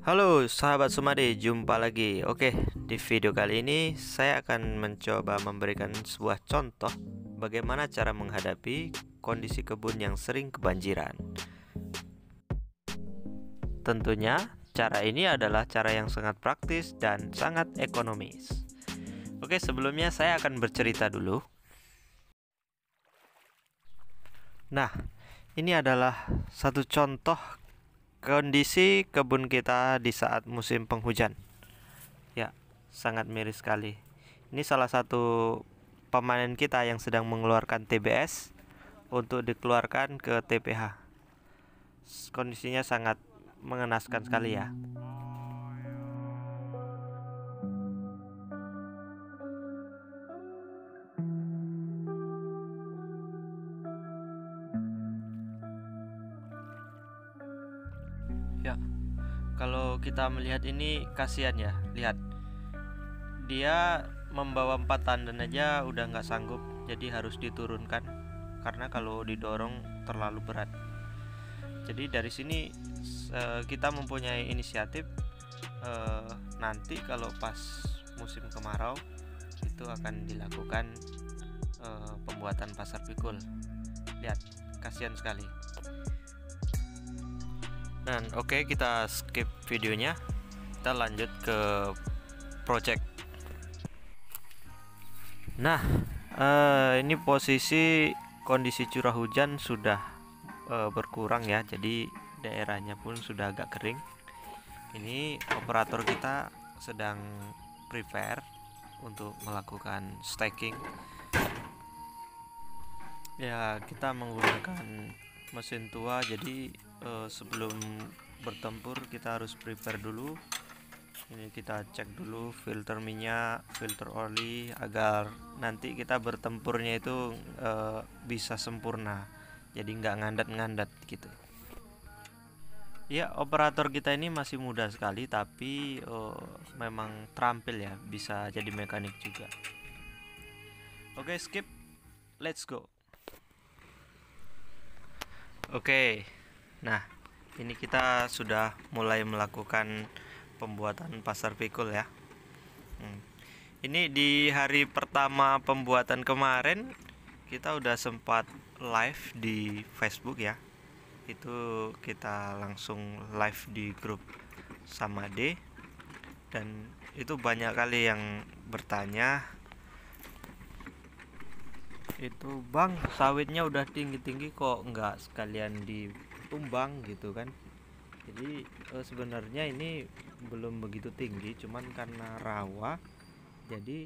Halo sahabat Sumade, jumpa lagi. Oke, di video kali ini saya akan mencoba memberikan sebuah contoh bagaimana cara menghadapi kondisi kebun yang sering kebanjiran. Tentunya, cara ini adalah cara yang sangat praktis dan sangat ekonomis. Oke, sebelumnya saya akan bercerita dulu. Nah, ini adalah satu contoh kondisi kebun kita di saat musim penghujan. Ya, sangat miris sekali. Ini salah satu pemanen kita yang sedang mengeluarkan TBS untuk dikeluarkan ke TPH. Kondisinya sangat mengenaskan sekali ya. Ya, kalau kita melihat ini kasihan ya. Lihat, dia membawa 4 tandan aja udah nggak sanggup, jadi harus diturunkan karena kalau didorong terlalu berat. Jadi dari sini kita mempunyai inisiatif, nanti kalau pas musim kemarau itu akan dilakukan pembuatan pasar pikul. Lihat, kasihan sekali. Dan oke, kita skip videonya, kita lanjut ke project. Nah, ini posisi kondisi curah hujan sudah berkurang ya, jadi daerahnya pun sudah agak kering. Ini operator kita sedang prepare untuk melakukan staking. Ya, kita menggunakan mesin tua, jadi sebelum bertempur kita harus prepare dulu. Ini kita cek dulu filter minyak, filter oli, agar nanti kita bertempurnya itu bisa sempurna, jadi nggak ngandat-ngandat gitu. Ya, operator kita ini masih muda sekali, tapi memang terampil ya, bisa jadi mekanik juga. Oke, skip, let's go. Oke, nah ini kita sudah mulai melakukan pembuatan pasar pikul ya. Ini di hari pertama pembuatan kemarin kita udah sempat live di Facebook ya. Itu kita langsung live di grup Samade, dan itu banyak kali yang bertanya, itu bang, sawitnya udah tinggi-tinggi kok nggak sekalian ditumbang gitu kan. Jadi sebenarnya ini belum begitu tinggi, cuman karena rawa jadi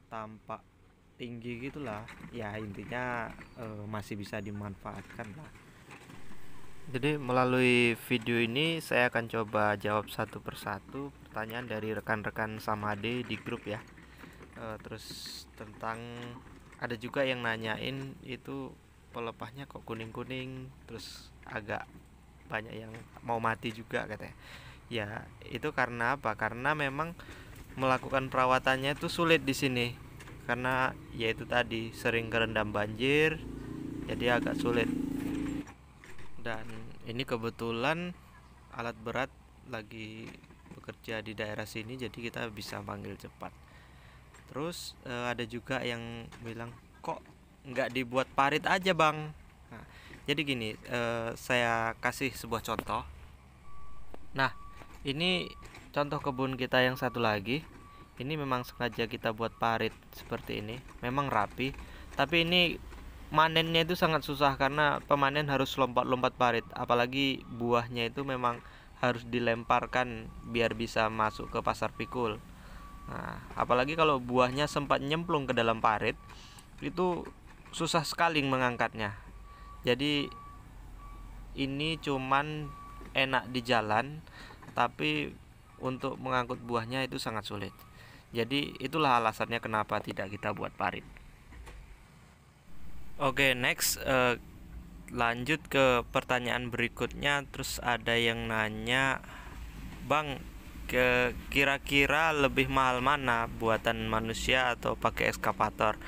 tampak tinggi gitulah ya. Intinya masih bisa dimanfaatkan lah. Jadi melalui video ini saya akan coba jawab satu persatu pertanyaan dari rekan-rekan Samade di grup ya. Terus tentang, ada juga yang nanyain itu pelepahnya kok kuning-kuning, terus agak banyak yang mau mati juga katanya. Ya, itu karena apa? Karena memang melakukan perawatannya itu sulit di sini. Karena yaitu tadi sering kerendam banjir, jadi agak sulit. Dan ini kebetulan alat berat lagi bekerja di daerah sini, jadi kita bisa panggil cepat. Terus ada juga yang bilang, kok nggak dibuat parit aja bang? Nah, jadi gini, saya kasih sebuah contoh. Nah, ini contoh kebun kita yang satu lagi. Ini memang sengaja kita buat parit seperti ini. Memang rapi, tapi ini manennya itu sangat susah karena pemanen harus lompat-lompat parit. Apalagi buahnya itu memang harus dilemparkan biar bisa masuk ke pasar pikul. Nah, apalagi kalau buahnya sempat nyemplung ke dalam parit, itu susah sekali mengangkatnya. Jadi ini cuman enak di jalan, tapi untuk mengangkut buahnya itu sangat sulit. Jadi itulah alasannya kenapa tidak kita buat parit. Oke, next, lanjut ke pertanyaan berikutnya. Terus ada yang nanya, bang, kira-kira lebih mahal mana, buatan manusia atau pakai ekskavator?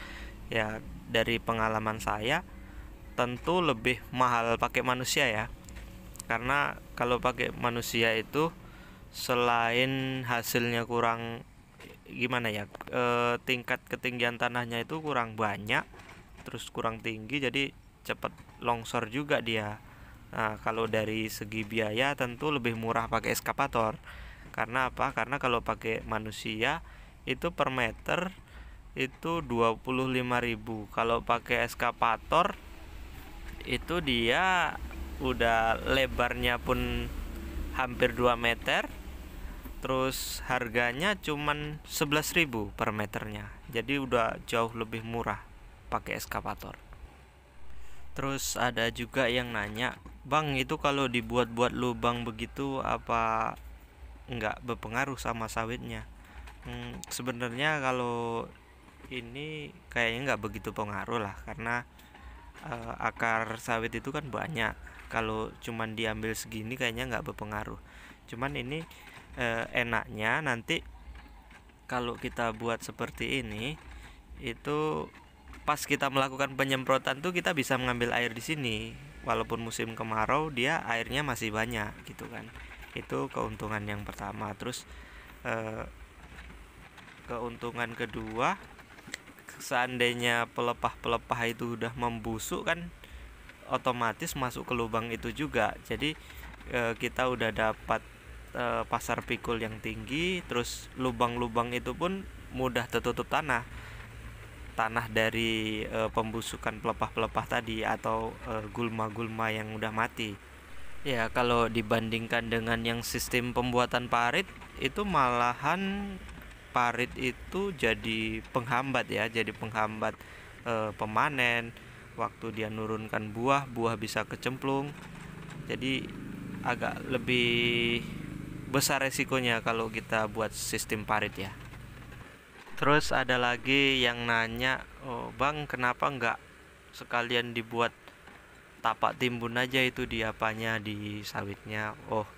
Ya, dari pengalaman saya tentu lebih mahal pakai manusia ya. Karena kalau pakai manusia itu selain hasilnya kurang gimana ya, tingkat ketinggian tanahnya itu kurang banyak, terus kurang tinggi, jadi cepat longsor juga dia. Nah, kalau dari segi biaya tentu lebih murah pakai eskavator. Karena apa? Karena kalau pakai manusia itu per meter itu 25.000. Kalau pakai eskavator itu dia udah lebarnya pun hampir 2 meter, terus harganya cuman 11.000 per meternya. Jadi udah jauh lebih murah pakai eskavator. Terus ada juga yang nanya, "Bang, itu kalau dibuat-buat lubang begitu apa nggak berpengaruh sama sawitnya?" Sebenarnya kalau ini kayaknya nggak begitu pengaruh lah, karena akar sawit itu kan banyak. Kalau cuman diambil segini kayaknya nggak berpengaruh. Cuman ini enaknya nanti kalau kita buat seperti ini, itu pas kita melakukan penyemprotan tuh kita bisa mengambil air di sini. Walaupun musim kemarau dia airnya masih banyak gitu kan. Itu keuntungan yang pertama. Terus keuntungan kedua, seandainya pelepah-pelepah itu udah membusuk kan otomatis masuk ke lubang itu juga. Jadi kita udah dapat pasar pikul yang tinggi, terus lubang-lubang itu pun mudah tertutup tanah dari pembusukan pelepah-pelepah tadi atau gulma-gulma yang udah mati. Ya, kalau dibandingkan dengan yang sistem pembuatan parit, itu malahan parit itu jadi penghambat ya, jadi penghambat pemanen. Waktu dia nurunkan buah bisa kecemplung. Jadi agak lebih besar resikonya kalau kita buat sistem parit ya. Terus ada lagi yang nanya, "Oh, Bang, kenapa nggak sekalian dibuat tapak timbun aja itu di apanya, di sawitnya?" Oh,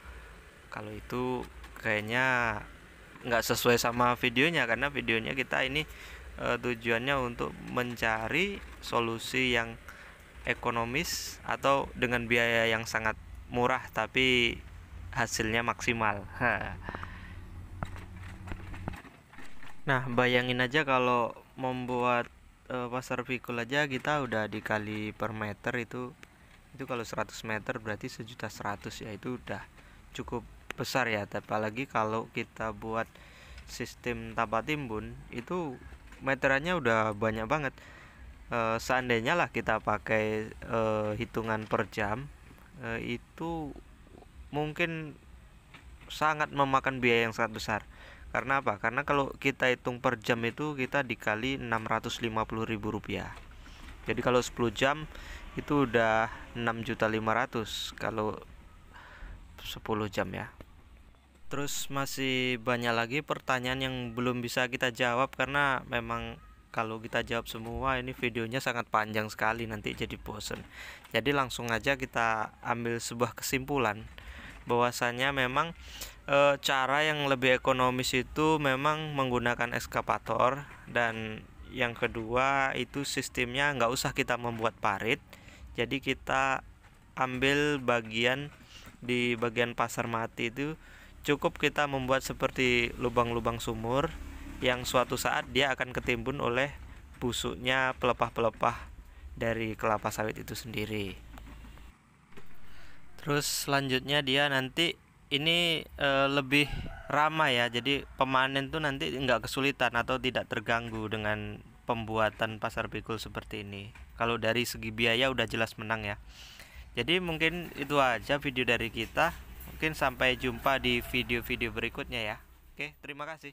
kalau itu kayaknya nggak sesuai sama videonya, karena videonya kita ini tujuannya untuk mencari solusi yang ekonomis atau dengan biaya yang sangat murah tapi hasilnya maksimal. Nah, bayangin aja kalau membuat pasar pikul aja kita udah dikali per meter itu kalau 100 meter berarti 1.100.000 ya, itu udah cukup besar ya. Apalagi kalau kita buat sistem tapak timbun itu meterannya udah banyak banget. Seandainya lah kita pakai hitungan per jam, itu mungkin sangat memakan biaya yang sangat besar. Karena apa? Karena kalau kita hitung per jam itu kita dikali 650.000 rupiah. Jadi kalau 10 jam itu udah 6.500.000 kalau 10 jam ya. Terus masih banyak lagi pertanyaan yang belum bisa kita jawab, karena memang kalau kita jawab semua ini videonya sangat panjang sekali, nanti jadi bosen. Jadi langsung aja kita ambil sebuah kesimpulan bahwasanya memang cara yang lebih ekonomis itu memang menggunakan eskavator, dan yang kedua itu sistemnya nggak usah kita membuat parit. Jadi kita ambil di bagian pasar mati itu cukup kita membuat seperti lubang-lubang sumur yang suatu saat dia akan ketimbun oleh busuknya pelepah-pelepah dari kelapa sawit itu sendiri. Terus selanjutnya dia nanti ini lebih ramah ya, jadi pemanen tuh nanti nggak kesulitan atau tidak terganggu dengan pembuatan pasar pikul seperti ini. Kalau dari segi biaya udah jelas menang ya. Jadi mungkin itu aja video dari kita. Mungkin sampai jumpa di video-video berikutnya ya. Oke, terima kasih.